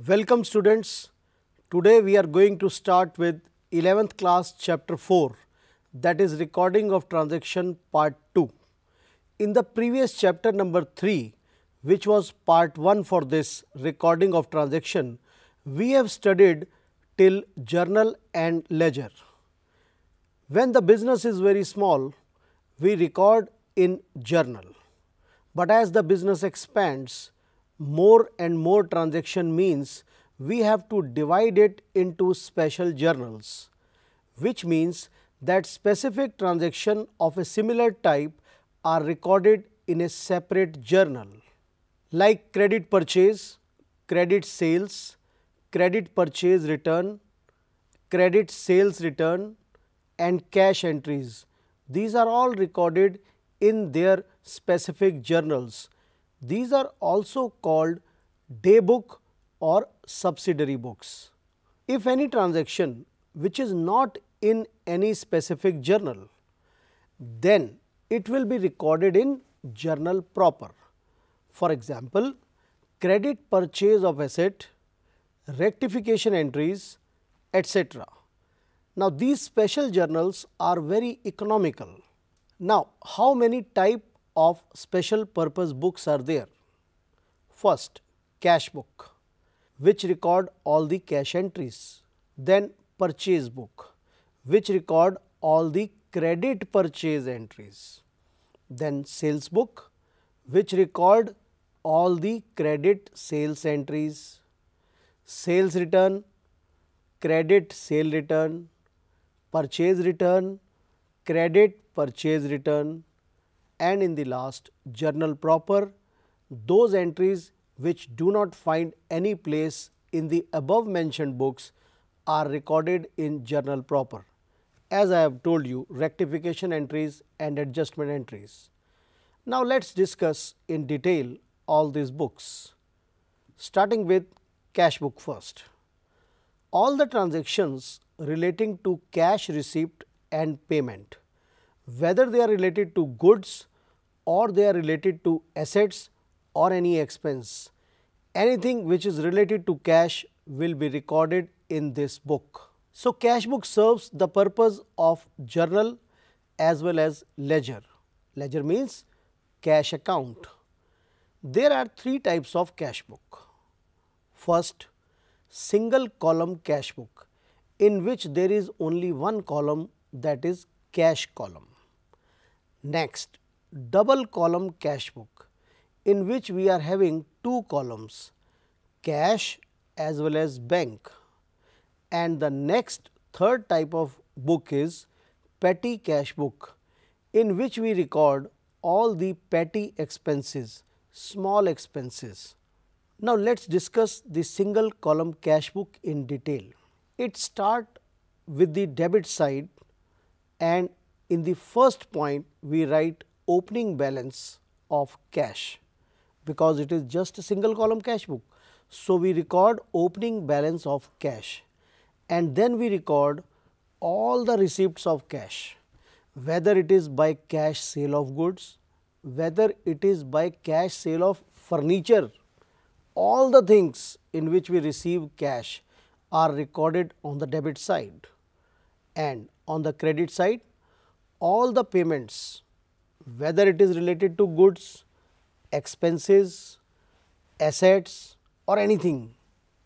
Welcome students. Today we are going to start with 11th class chapter 4, that is recording of transaction part 2. In the previous chapter number 3, which was part 1 for this recording of transaction, we have studied till journal and ledger. When the business is very small, we record in journal, but as the business expands, more and more transaction means we have to divide it into special journals, which means that specific transaction of a similar type are recorded in a separate journal, like credit purchase, credit sales, credit purchase return, credit sales return and cash entries. These are all recorded in their specific journals. These are also called day book or subsidiary books. If any transaction which is not in any specific journal, then it will be recorded in journal proper. For example, credit purchase of asset, rectification entries, etc. Now, these special journals are very economical. Now, how many type of special purpose books are there? First, cash book, which record all the cash entries. Then purchase book, which record all the credit purchase entries. Then sales book, which record all the credit sales entries. Sales return, credit sale return, purchase return, credit purchase return, and in the last, journal proper, those entries which do not find any place in the above mentioned books are recorded in journal proper. As I have told you, rectification entries and adjustment entries. Now, let us discuss in detail all these books, starting with cash book first. All the transactions relating to cash receipt and payment, whether they are related to goods or they are related to assets or any expense, anything which is related to cash will be recorded in this book. So, cash book serves the purpose of journal as well as ledger. Ledger means cash account. There are three types of cash book. First, single column cash book, in which there is only one column, that is cash column. Next, double column cash book, in which we are having two columns, cash as well as bank. And the next third type of book is petty cash book, in which we record all the petty expenses, small expenses. Now, let us discuss the single column cash book in detail. It starts with the debit side, and in the first point we write opening balance of cash, because it is just a single column cash book. So, we record opening balance of cash, and then we record all the receipts of cash, whether it is by cash sale of goods, whether it is by cash sale of furniture. All the things in which we receive cash are recorded on the debit side, and on the credit side all the payments, whether it is related to goods, expenses, assets or anything,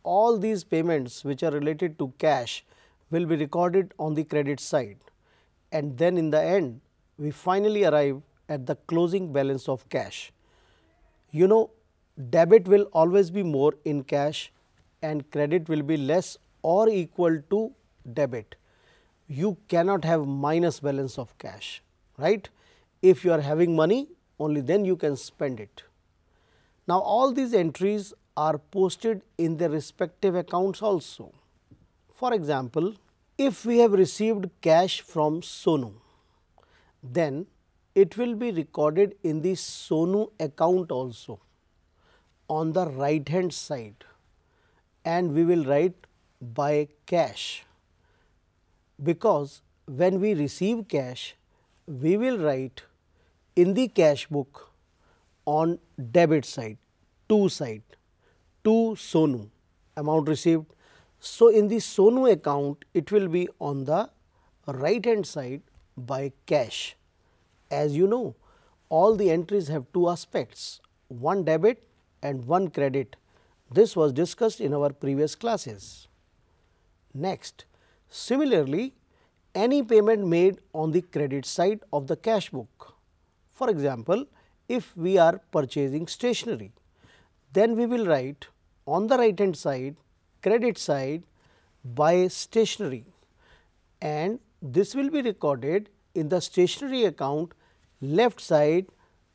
all these payments which are related to cash will be recorded on the credit side, and then in the end we finally arrive at the closing balance of cash. You know, debit will always be more in cash and credit will be less or equal to debit. You cannot have minus balance of cash, right? If you are having money, only then you can spend it. Now, all these entries are posted in their respective accounts also. For example, if we have received cash from Sonu, then it will be recorded in the Sonu account also on the right hand side, and we will write by cash. because when we receive cash, we will write in the cash book on debit side, to side, to Sonu, amount received. So, in the Sonu account, it will be on the right hand side by cash. As you know, all the entries have two aspects, one debit and one credit. This was discussed in our previous classes. Next, similarly, any payment made on the credit side of the cash book. For example, if we are purchasing stationery, then we will write on the right hand side, credit side by stationery, and this will be recorded in the stationery account left side,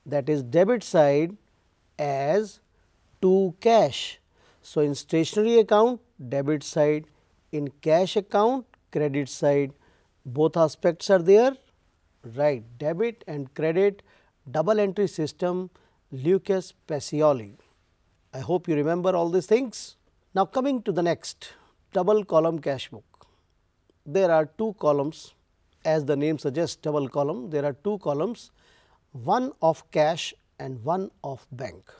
that is debit side, as to cash. So, in stationery account debit side, in cash account credit side, both aspects are there, right, debit and credit, double entry system, Lucas Pacioli. I hope you remember all these things. Now, coming to the next, double column cash book. There are two columns, as the name suggests, double column. There are two columns, one of cash and one of bank.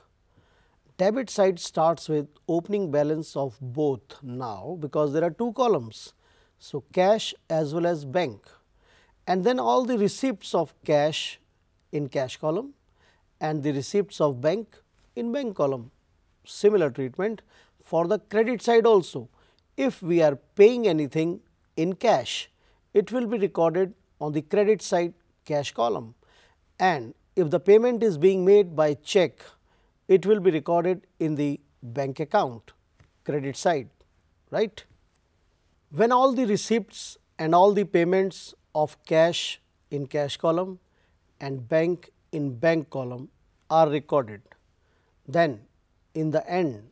Debit side starts with opening balance of both now, because there are two columns. So, cash as well as bank, and then all the receipts of cash in cash column and the receipts of bank in bank column. Similar treatment for the credit side also. If we are paying anything in cash, it will be recorded on the credit side cash column, and if the payment is being made by check, it will be recorded in the bank account credit side, right. When all the receipts and all the payments of cash in cash column and bank in bank column are recorded, then in the end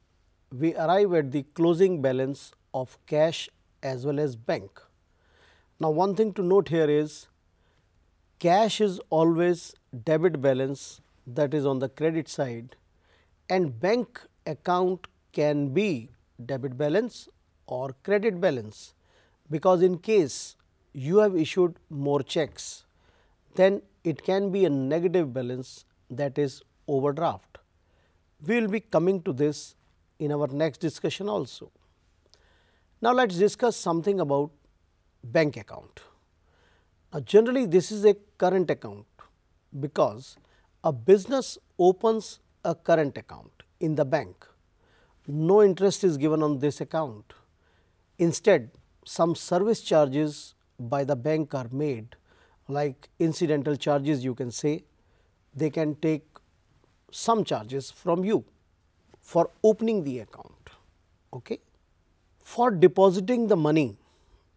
we arrive at the closing balance of cash as well as bank. Now, one thing to note here is cash is always debit balance, that is on the credit side, and bank account can be debit balance or credit balance, because in case you have issued more checks, then it can be a negative balance, that is overdraft. We will be coming to this in our next discussion also. Now, let us discuss something about bank account. Now, generally this is a current account, because a business opens a current account in the bank. No interest is given on this account. Instead, some service charges by the bank are made, like incidental charges, you can say. They can take some charges from you for opening the account. Okay. For depositing the money,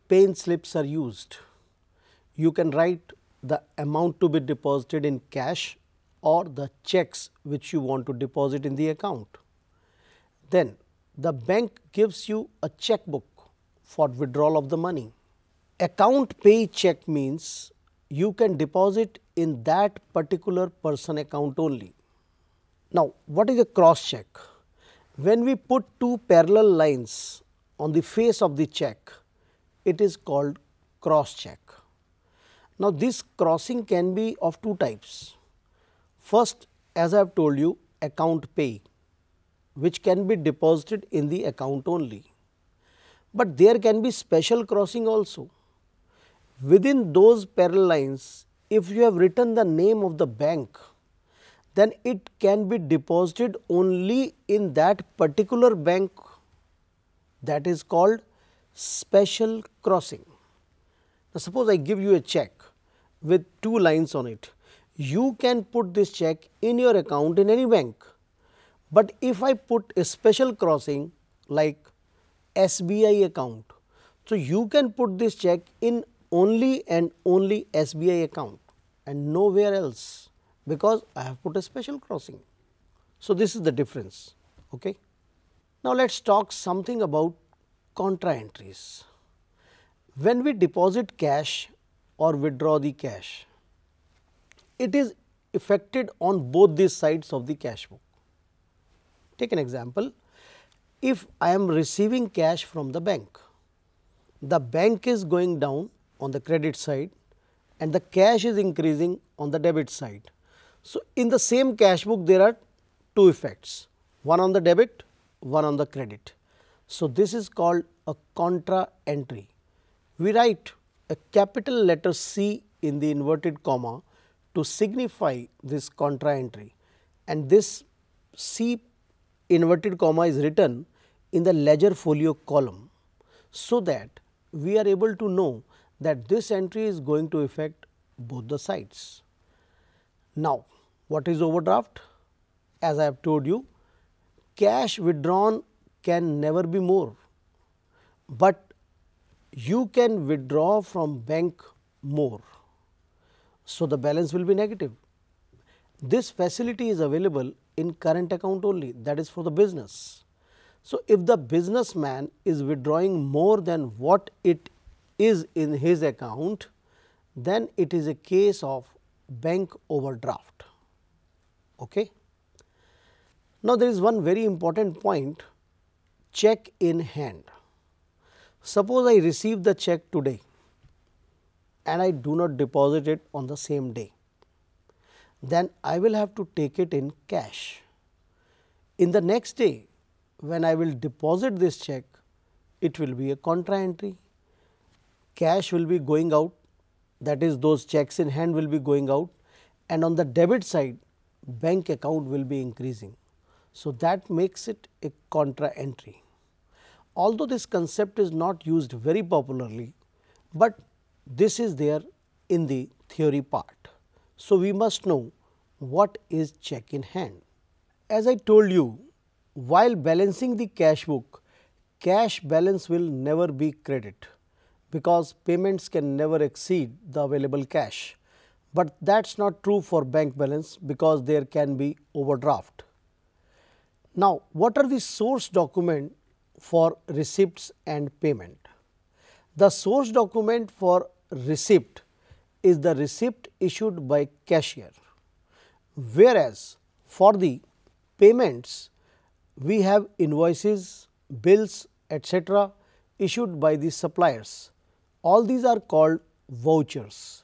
pay-in slips are used. You can write the amount to be deposited in cash or the checks which you want to deposit in the account. Then the bank gives you a checkbook for withdrawal of the money. Account pay check means you can deposit in that particular person account only. Now, what is a cross check? When we put two parallel lines on the face of the check, it is called cross check. Now, this crossing can be of two types. First, as I have told you, account pay, which can be deposited in the account only. But there can be special crossing also. Within those parallel lines, if you have written the name of the bank, then it can be deposited only in that particular bank, that is called special crossing. Now, suppose I give you a check with two lines on it. You can put this check in your account in any bank, but if I put a special crossing like SBI account, so you can put this check in only and only SBI account and nowhere else, because I have put a special crossing. So, this is the difference. Okay. Now, let us talk something about contra entries. When we deposit cash or withdraw the cash, it is effected on both these sides of the cash book. Take an example. If I am receiving cash from the bank is going down on the credit side and the cash is increasing on the debit side. So, in the same cash book there are two effects, one on the debit, one on the credit. So, this is called a contra entry. We write a capital letter C in the inverted comma to signify this contra entry, and this C inverted comma is written in the ledger folio column, so that we are able to know that this entry is going to affect both the sides. Now, what is overdraft? As I have told you, cash withdrawn can never be more, but you can withdraw from bank more. So, the balance will be negative. This facility is available in current account only, that is for the business. So, if the businessman is withdrawing more than what it is in his account, then it is a case of bank overdraft. Okay. Now, there is one very important point, check in hand. Suppose I receive the check today and I do not deposit it on the same day, then I will have to take it in cash. In the next day, when I will deposit this check, it will be a contra entry. Cash will be going out, that is those checks in hand will be going out, and on the debit side bank account will be increasing. So, that makes it a contra entry. Although this concept is not used very popularly, but this is there in the theory part. So, we must know what is check in hand. As I told you, while balancing the cash book, cash balance will never be credit, because payments can never exceed the available cash, but that is not true for bank balance, because there can be overdraft. Now, what are the source document for receipts and payment? The source document for receipt is the receipt issued by cashier, whereas for the payments we have invoices, bills, etc. issued by the suppliers. All these are called vouchers.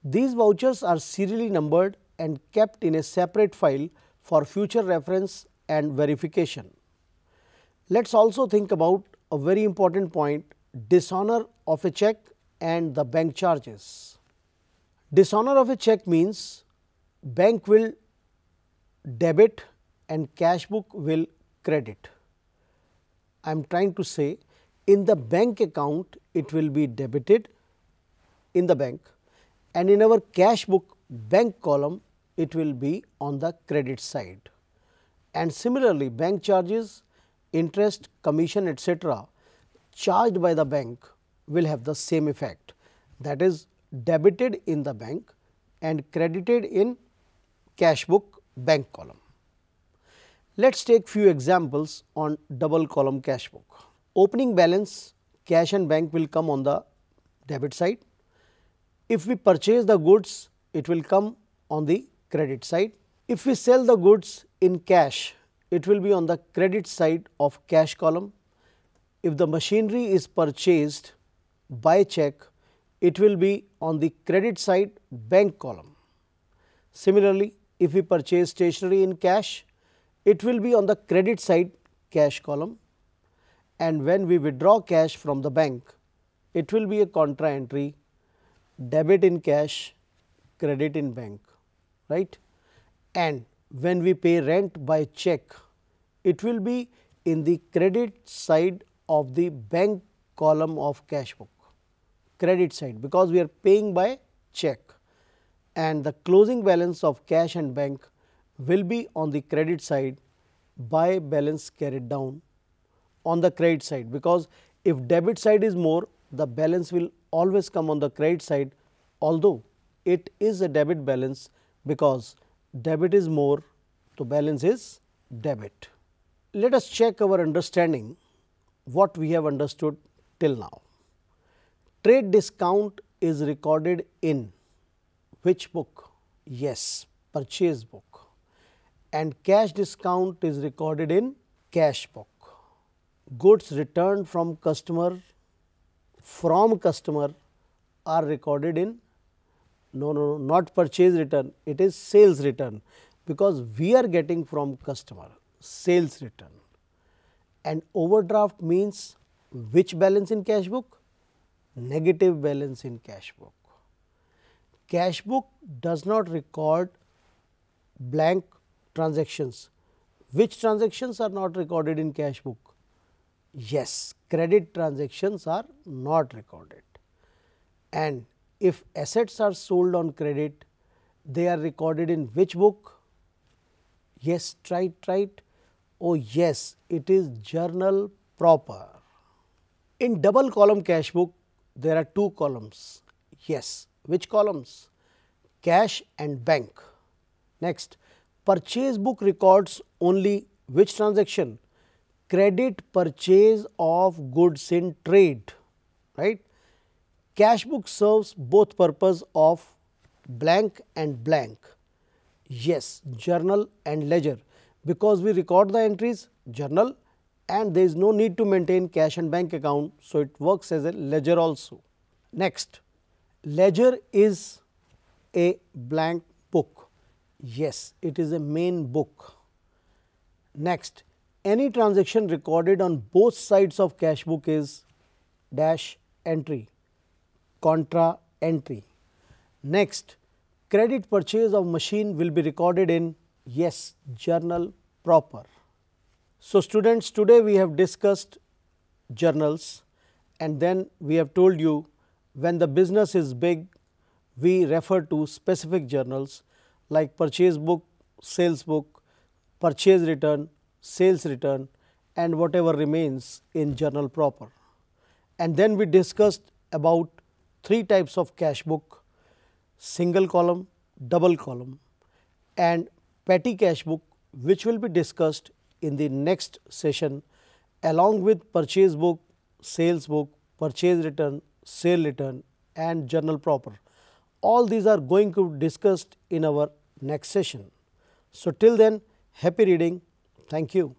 These vouchers are serially numbered and kept in a separate file for future reference and verification. Let us also think about a very important point, dishonor of a check and the bank charges. Dishonor of a check means bank will debit and cash book will credit. I am trying to say, in the bank account it will be debited in the bank, and in our cash book bank column it will be on the credit side. And similarly, bank charges, interest, commission, etc. charged by the bank will have the same effect, that is debited in the bank and credited in cash book bank column. Let us take few examples on double column cash book. Opening balance, cash and bank will come on the debit side. If we purchase the goods, it will come on the credit side. If we sell the goods in cash, it will be on the credit side of cash column. If the machinery is purchased by check, it will be on the credit side bank column. Similarly, if we purchase stationery in cash, it will be on the credit side cash column, and when we withdraw cash from the bank, it will be a contra entry, debit in cash, credit in bank, right. And when we pay rent by check, it will be in the credit side of the bank column of cash book, credit side, because we are paying by check, and the closing balance of cash and bank will be on the credit side by balance carried down on the credit side, because if debit side is more, the balance will always come on the credit side, although it is a debit balance, because debit is more, so balance is debit. Let us check our understanding what we have understood till now. Trade discount is recorded in which book? Yes, purchase book, and cash discount is recorded in cash book. Goods returned from customer are recorded in not purchase return, it is sales return, because we are getting from customer sales return. And overdraft means which balance in cash book? Negative balance in cash book. Cash book does not record blank transactions. Which transactions are not recorded in cash book? Yes, credit transactions are not recorded. And if assets are sold on credit, they are recorded in which book? Yes, try it. Oh yes, it is journal proper. In double column cash book, there are two columns. Yes, which columns? Cash and bank. Next, purchase book records only which transaction? Credit purchase of goods in trade, right. Cash book serves both purpose of blank and blank. Yes, journal and ledger, because we record the entries journal and there is no need to maintain cash and bank account. So, it works as a ledger also. Next, ledger is a blank book. Yes, it is a main book. Next, any transaction recorded on both sides of cash book is dash entry, contra entry. Next, credit purchase of machine will be recorded in yes, journal proper. So, students, today we have discussed journals, and then we have told you when the business is big, we refer to specific journals like purchase book, sales book, purchase return, sales return, and whatever remains in journal proper. And then we discussed about three types of cash book: single column, double column, and petty cash book, which will be discussed in the next session along with purchase book, sales book, purchase return, sale return, and journal proper. All these are going to be discussed in our next session. So, till then, happy reading. Thank you.